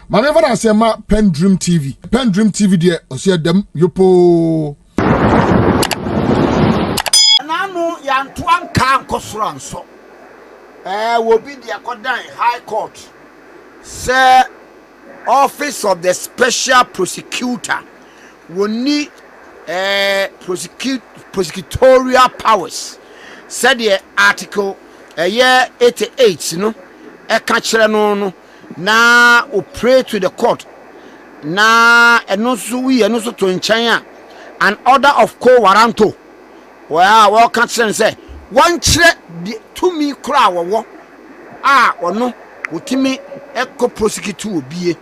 Mane fa say ma PENDREAM TV. PENDREAM TV de o se dem yopo. Nanu yantuan kan kosoro anso. Will be the Akodan High Court. Say Office of the Special Prosecutor will need prosecutorial powers. Said the article year 88, you know, no na o pray to the court na enosu we enosu to nchanya an order of co warranto. Well, what can say one chere to me kra wo ono wotimi eko prosecute obie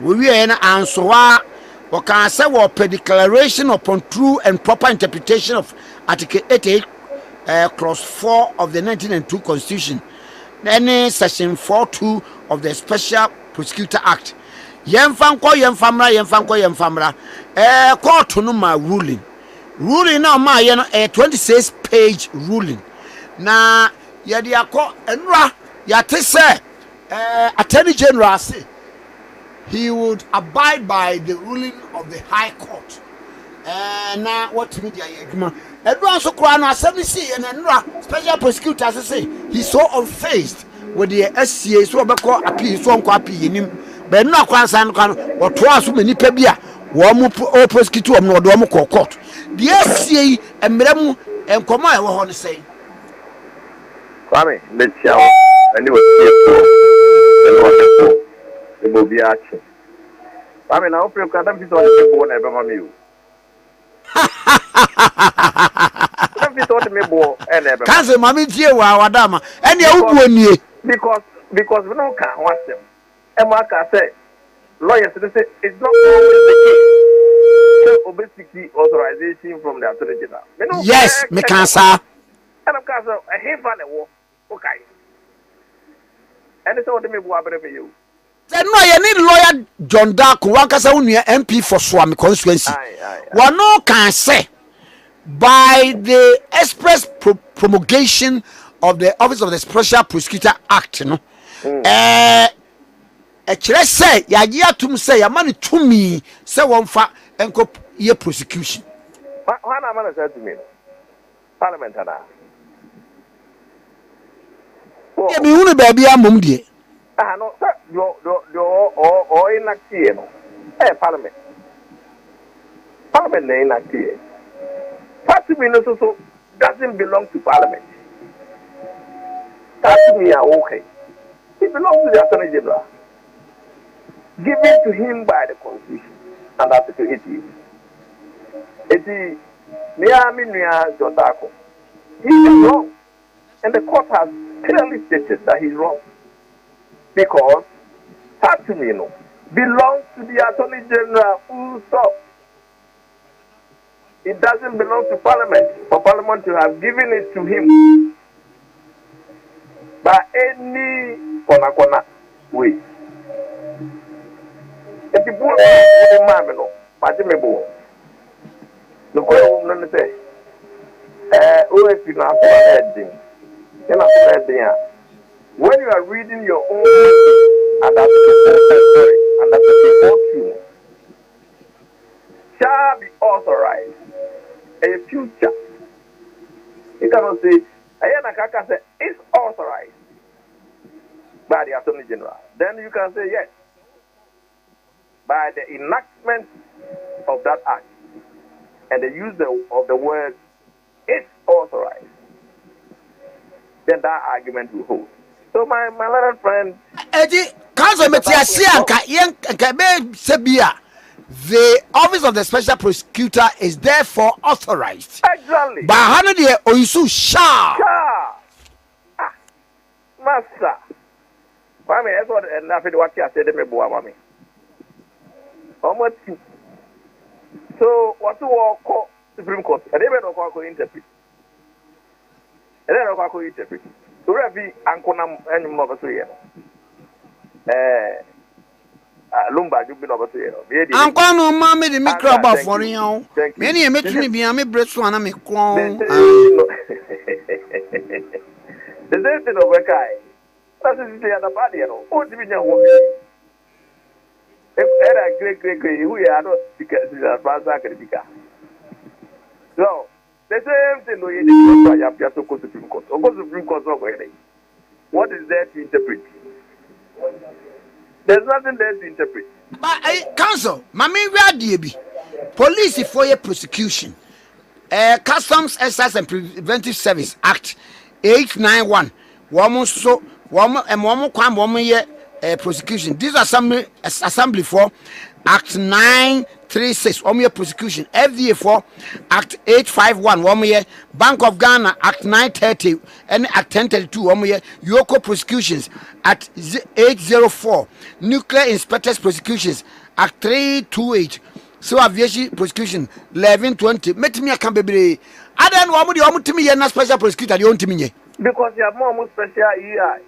we na ansoa we can say we per declaration upon true and proper interpretation of article 88 clause 4 of the 1902 constitution, then section 42 of the Special Prosecutor Act. Yemfamra court no ma ruling now ma a 26-page ruling na yedi akọ enra yate say Attorney General say he would abide by the ruling of the High Court. Now what media yegma everyone so kwa na 70 and enra Special Prosecutor say he's so unfazed with the SCA so obekọ appeal so onko appeal nim but no kwansan kan oto aso mani pa bia wo mo prosecutor mo do mo court the SCA emremu enkomo e wo ho ne say Kwame metia ani wo e mo bi achi Kwame na open ka dam biso e bo na e be ma mi o dam biso de me bo e na e be kanse mami tie wa wadama ene e wubu nie because we don't can watch them. Emma say lawyers say it's not always the case. So obesity authorization from the Attorney General. Yes, me can sir. And of course, I hate for the war. Okay. And it's all the me for you. Then no, you need lawyer John Dark, one kasa unia MP for Swami constituency. One no can say by the express promulgation of the Office of the Special Prosecutor Act, you know. Let's say ya tum say ya man to me say one fa enko ye prosecution. What am I say to me? Parliament ana. Yeah, me unu baby amom die. No, sir, or enact here no. Parliament. Parliament na enact here. Party me no so doesn't belong to Parliament. That to me are okay. It belongs to the Attorney General. Given to him by the Constitution. And Article 80. 80. Jotako. He is wrong. And the court has clearly stated that he is wrong. Because that to me belongs to the Attorney General. Full stop. It doesn't belong to Parliament. For Parliament to have given it to him. By any corner way. If you put a man, but you may go. The question say, oh, if you not when you are reading your own, and that's the you shall be authorized a future. You cannot say, Ayanakaka say, it's authorized by the Attorney General. Then you can say yes. By the enactment of that act and the use of the word it's authorized, then that argument will hold. So my little friend the Office of the Special Prosecutor is therefore authorized. Exactly. By 100 years, Oisu shall. Master. Mami, that's what enough of what you said to me, boy, Mami. How much? So, what do you call Supreme Court? I never know how to interpret. I never know how to interpret. So, Ravi, Uncle and Mother to you. Lumba, you've been over to you. Uncle, no, Mammy, the micro about for you. Many met me be a breast one, I'm a clone. The same thing of a guy. That's the other body, you know. What do you know? great. Who are not because so the same thing we have just to go to Supreme Court. Or go to Supreme Court. What is there to interpret? There's nothing there to interpret. But counsel, Mami Radiabi, police for your prosecution. Customs Excise and Preventive Service Act 891. Prosecution. This assembly for Act 936. 1 year prosecution. FDA for Act 851. 1 year. Bank of Ghana Act 930 and Act 1032. 1 year. Yoko prosecutions Act 804. Nuclear inspectors prosecutions Act 328. So aviation prosecution 1120. Met me a Cambabri. I don't want to me a special prosecutor. You want to me because you have more special EI.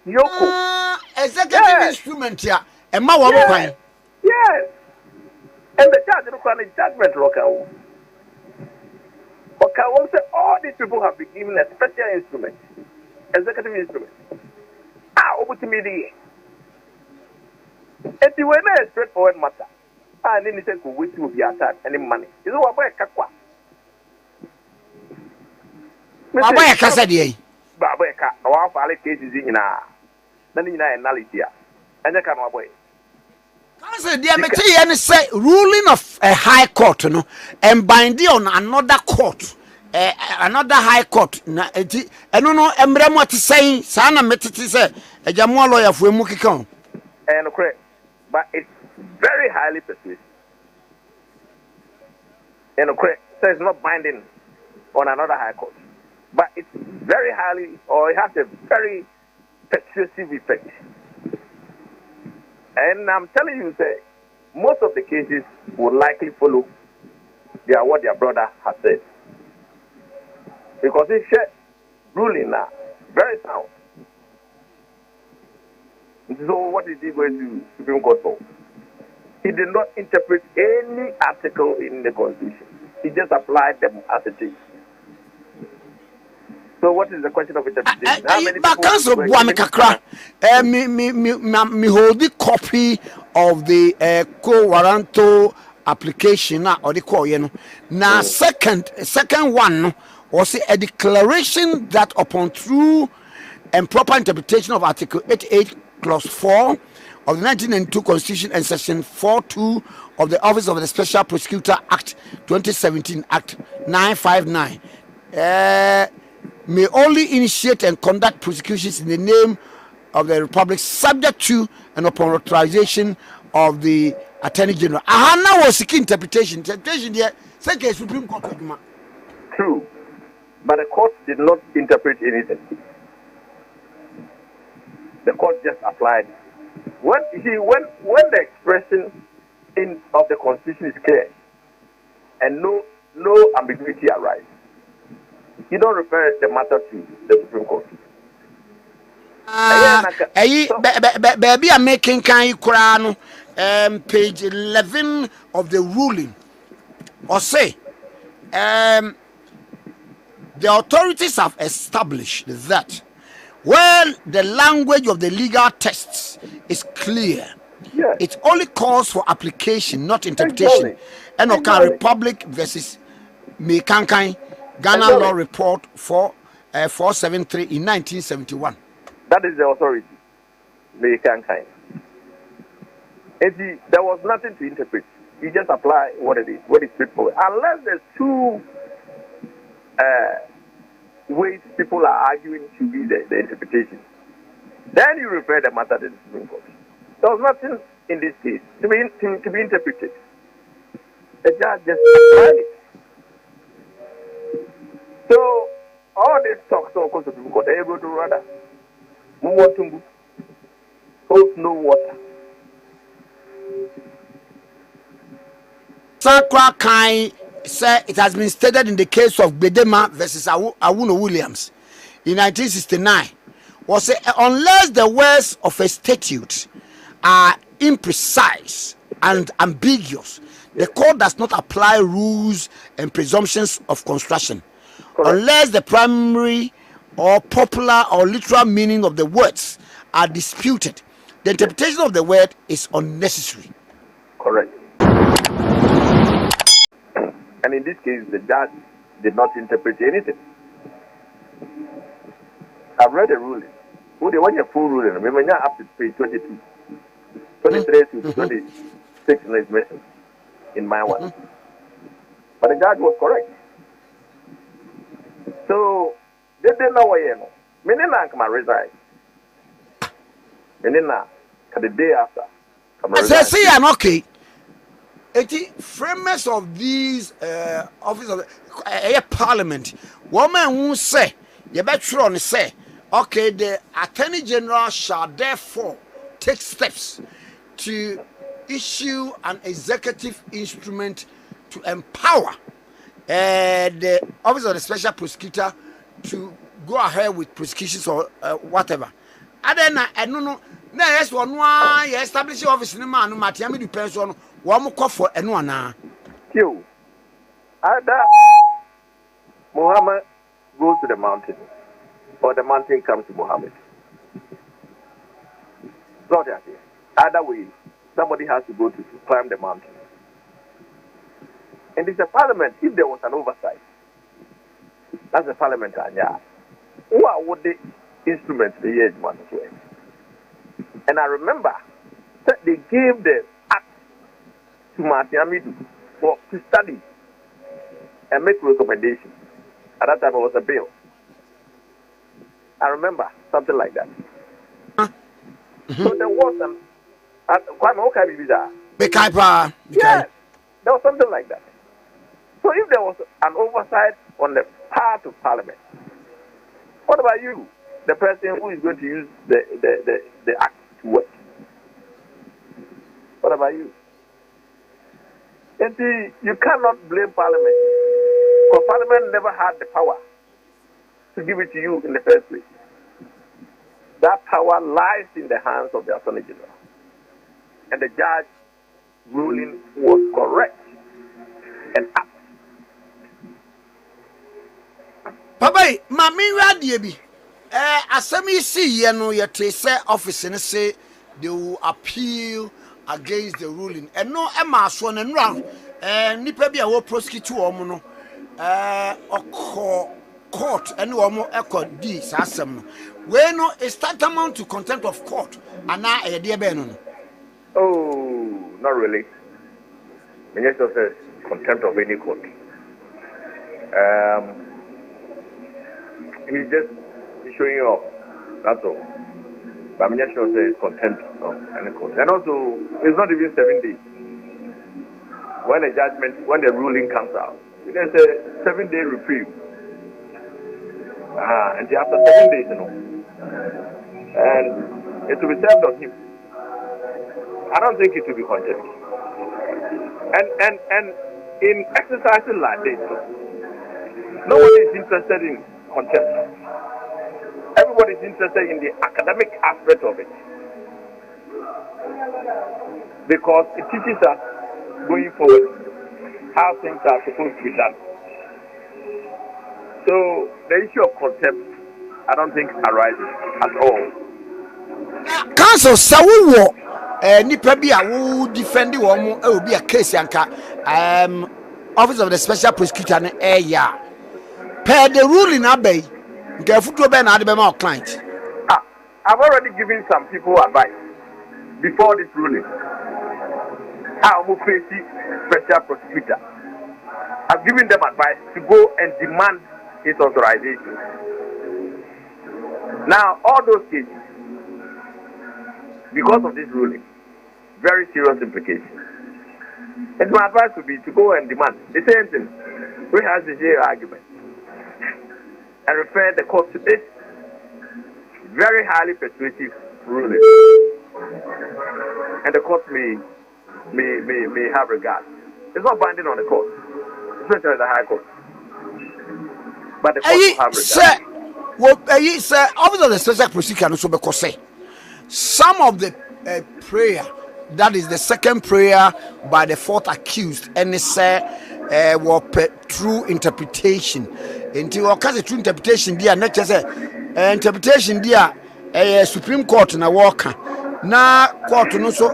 Yoko. Executive instrument here. And my woman. Yes. And the judge look on a judgment local. Okay, I will say all these people have been given a special instrument. Executive instrument. Over to me the. If you were not a straightforward matter. And then he said, which will be attacked any money. You know what boy kakwa? Boy Cassadi. Babeka, our father cases in then in analysis. And the camera boy. Counsel, dear Matty, and say ruling of a high court, no, and binding on another court, another high court. And no, Embrem what is saying, Sana Metiti say, a Jamua lawyer for Mukikon. And correct, but it's very highly persuasive. And correct, so it's not binding on another high court, but it's very highly, or it has a very persuasive effect. And I'm telling you, say, most of the cases will likely follow what their brother has said. Because he shared ruling now, very sound. So what is he going to Supreme Court for? He did not interpret any article in the Constitution. He just applied them as it is. So what is the question of interpretation? But Counsel Buamekakra, me hold the copy of the co-warranto application or the call, you know. Now second one was a declaration that upon true and proper interpretation of Article 88 Clause 4 of the 1992 Constitution and Section 4.2 of the Office of the Special Prosecutor Act 2017 Act 959. May only initiate and conduct prosecutions in the name of the Republic subject to and upon authorization of the Attorney General. Ahana was seeking interpretation. Interpretation here, second Supreme Court. True, but the court did not interpret anything. The court just applied. When the expression of the Constitution is clear and no ambiguity arises, you don't refer the matter to the Supreme Court. Baby, I'm making kind page 11 of the ruling. Or say, the authorities have established that when the language of the legal texts is clear, yes, it only calls for application, not interpretation. And Okan Republic versus Mekankai. Ghana Law Report 473 in 1971. That is the authority. There was nothing to interpret. You just apply what it is, what is straightforward. Unless there's two ways people are arguing to be the interpretation, then you refer the matter to the Supreme Court. There was nothing in this case to be interpreted. The judge just applied it. So all this talk so close to Supreme Court, they go to rather Mumwatumbu holds no water. Sakra Kai said it has been stated in the case of Bedema versus Awuno Williams in 1969 was say, unless the words of a statute are imprecise and ambiguous, the court does not apply rules and presumptions of construction. Correct. Unless the primary or popular or literal meaning of the words are disputed the interpretation of the word is unnecessary. Correct. And in this case, the judge did not interpret anything. I've read the ruling. Who they want a full ruling? Remember, now up to page 22, 23 to 26 in this mission in my one. But the judge was correct. So they didn't know why you know. Meaning I come resign. Meaning the day after. I say I'm okay. The framers of these office of parliament, woman who say, you better on say, okay, the Attorney General shall therefore take steps to issue an executive instrument to empower the office of the special prosecutor to go ahead with prosecutions or whatever. And then I don't know. Next one, you establish your office in the man who Matiami depends on one call for anyone. You, either Muhammad goes to the mountain, or the mountain comes to Muhammad. Not that. Either way, somebody has to go to climb the mountain. And it's a parliament. If there was an oversight, that's a parliament. What would the instruments the age man as well? And I remember that they gave the act to Matiamidu to study and make recommendations. At that time, it was a bill. I remember something like that. So there was some. Yes, there was something like that. So if there was an oversight on the part of Parliament, what about you, the person who is going to use the act to work? What about you? And you cannot blame Parliament, because Parliament never had the power to give it to you in the first place. That power lies in the hands of the Attorney General. And the judge ruling was correct and apt. Papa, Mammy Radiebi, Asami see, you know, your say office and say they will appeal against the ruling. And no Emma Swan and round, and Nipabia will prosecute or mono, or court, and no more echo DISASSOCIATES. We know a tantamount to contempt of court, and now a dear Benon. Oh, not really. Minister says contempt of any court. He's just showing you off. That's all. But Minister says contempt of any court. And also, it's not even 7 days. When the judgment, when the ruling comes out, you can say 7-day reprieve. And after 7 days, you know. And it will be served on him. I don't think it will be contempt. And in exercises like this, nobody is interested in contempt. Everybody is interested in the academic aspect of it, because it teaches us going forward how things are supposed to be done. So the issue of contempt, I don't think arises at all. Council Sawu nipa bi a wo defend wo will be a case yanka office of the special prosecutor ne ya per the ruling abey nke futuo be na ade be my client. I've already given some people advice before this ruling. How to face special prosecutor. I've given them advice to go and demand his authorization. Now, all those cases, because of this ruling, very serious implications. And my advice would be to go and demand the same thing. We have the jail argument and refer the court to this very highly persuasive ruling. And the court may have regard. It's not binding on the court, especially the High Court. But the court will have regard. Sir, officer of the special prosecutor also because some of the prayer, that is the second prayer by the fourth accused, and it said was true interpretation. Until occurs true interpretation, dear, not just interpretation, dear, Supreme Court na walker. na court no so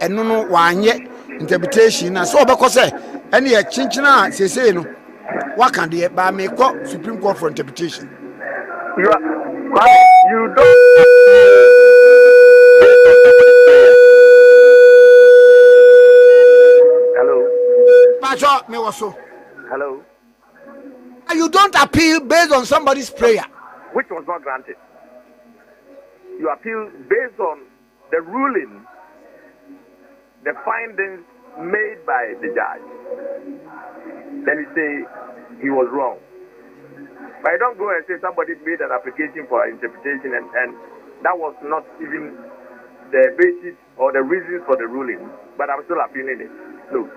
eno no wanye interpretation na so obekọ say ene ye chinchina sesei no waka de ba me call Supreme Court for interpretation. You don't. Hello. Pacho me waso. Hello. And you don't appeal based on somebody's prayer, Which was not granted. You appeal based on the ruling, the findings made by the judge. Then you say he was wrong. But I don't go and say somebody made an application for interpretation and that was not even the basis or the reasons for the ruling. But I'm still appealing it. No.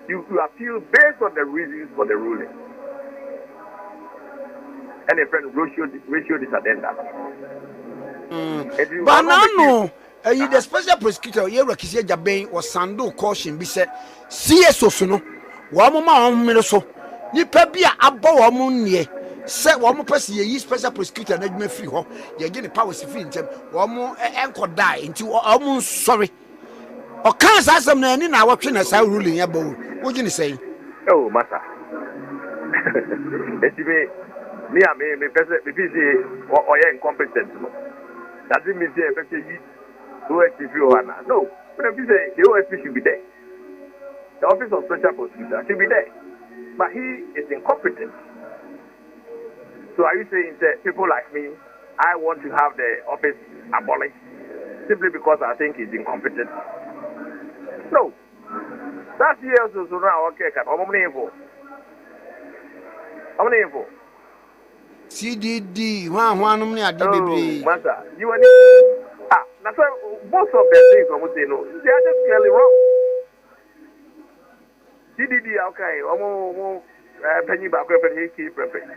You appeal based on the reasons for the ruling. And a friend ratio this addenda. But no, the special prosecutor here Kissi Agyabeng was sando caution be said CSO so no wa mo ma on me so nipa bia abo wa mo nie se wa mo pese ye special prosecutor na dwuma free ho ye gi ne powers free ntem wa mo enko die nti wa mo sorry o kan sa asem na ni na wotwe na sa ruling ya bawo wo gi ne sei oh master me person me say or you incompetent no doesn't mean say person you OSP no but if say the OSP should be there, the office of special prosecutor should be there, but he is incompetent. So are you saying that people like me, I want to have the office abolished simply because I think he's incompetent? No, that's the also so now okay can how many info CDD one me ade bebre master you are that's why most of the things I'm saying no they are just clearly wrong. CDD okay penny back penny key perfect.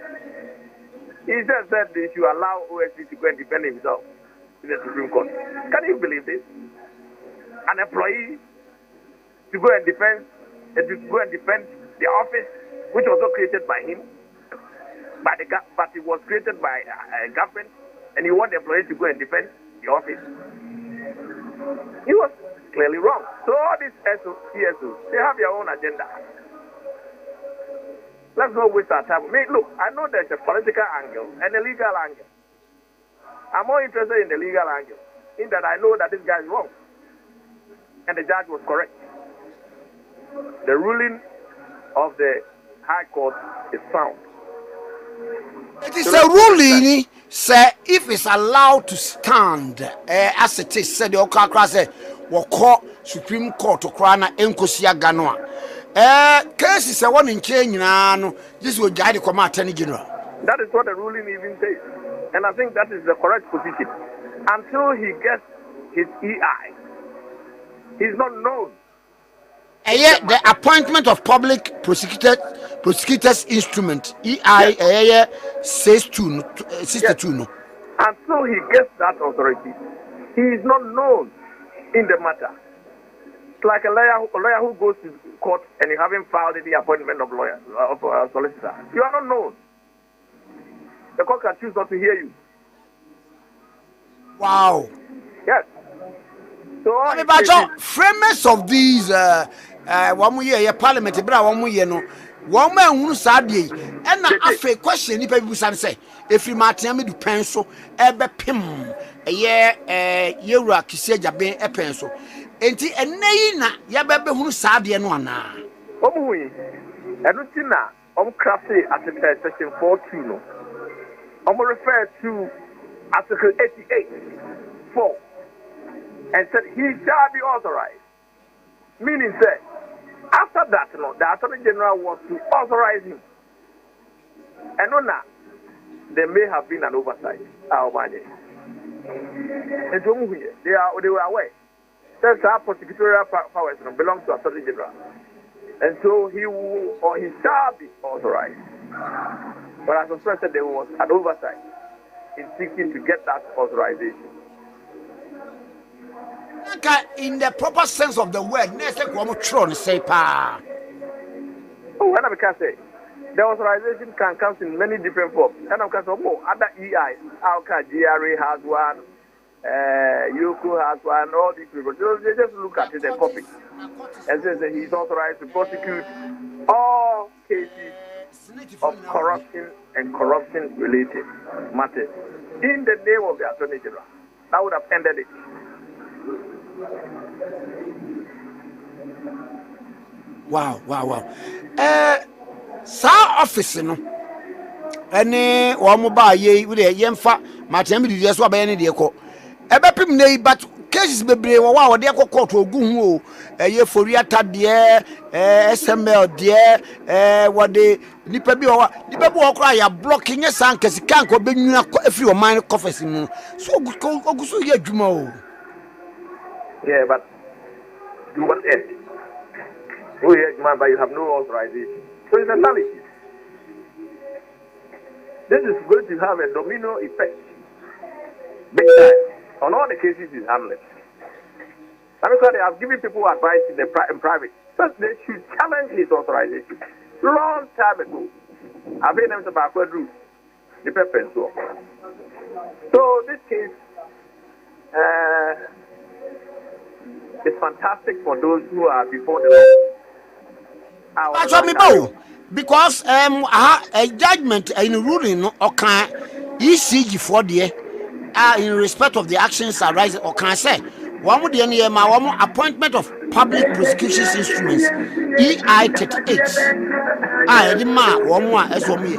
He just said they should allow OSP to go and defend himself in the Supreme Court. Can you believe this? An employee to go and defend the office which was not created by him, but it was created by government, and you want the employee to go and defend the office. He was clearly wrong. So all these CSOs, they have their own agenda. Let's not waste our time. Look, I know there's a political angle and a legal angle. I'm more interested in the legal angle, in that I know that this guy is wrong, and the judge was correct. The ruling of the High Court is sound. It is a ruling, sir, if it's allowed to stand, as it is said, the Okakra said, call Supreme Court to Krana Enkosia Ganoa. Case is a one in change, this will guide the Command Attorney General. That is what the ruling even says. And I think that is the correct position. Until he gets his EI, he's not known. The appointment of public prosecutors instrument EI says to 62 no. Until he gets that authority, he is not known in the matter. It's like a lawyer who goes to court and you haven't filed the appointment of lawyer of solicitor. You are not known. The court can choose not to hear you. Wow. Yes. So framers of these one year parliament bra one year no one man who sadie and afa question ni people say if you matem me du penso ebe pim yewura Kissi Agyabeng penso enti enei na ya bebe hunu sadie no ana omuyi enu ti na craft section 42 no refer to article 88(4) and said he shall be authorized, meaning that after that the Attorney General was to authorize him, and on that there may have been an oversight. And they were aware that our prosecutorial powers belong to Attorney General, and so he will or he shall be authorized. But as I said, there was an oversight in seeking to get that authorization. In the proper sense of the word, say pa. Oh, and I can say the authorization can come in many different forms. And I can say, other EI, our GRA has one, Yoko has and all these people. They just look at the copy and say that he's authorized to prosecute all cases of corruption and corruption-related matters in the name of the Attorney General. That would have ended it. Wow. Sa office no. Ene wo mo ba ye we dey yemfa matem di so abaye ne de ko. Ebepim nei but cases bebre wo wa de ko court ogun hu o. Eye foriata de SML de wo de nipa bi wo kra ya blocking san kesika nko benwuna afri o man coffers mu. So oguso ye adwuma o. Yeah, but do what else? Oh yeah, but you have no authorization. So it's a fallacy. This is going to have a domino effect big time on all the cases in Hamlet. And because they have given people advice in private, so they should challenge his authorization. Long time ago, I've been able to backward route, the pepper so. So this case is fantastic for those who are before the law. Because a judgment in ruling okan ECG for the in respect of the actions arising okan say one would the ma appointment of public prosecutions instruments EI 38 the ma one as me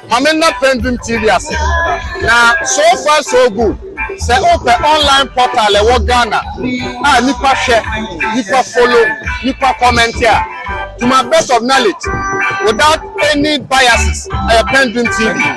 Amenda Pendream TV ase. Now so far so good. Say open online portal e wo Ghana. Nipa share, nipa follow, nipa comment here. To my best of knowledge, without any biases, Pendream TV.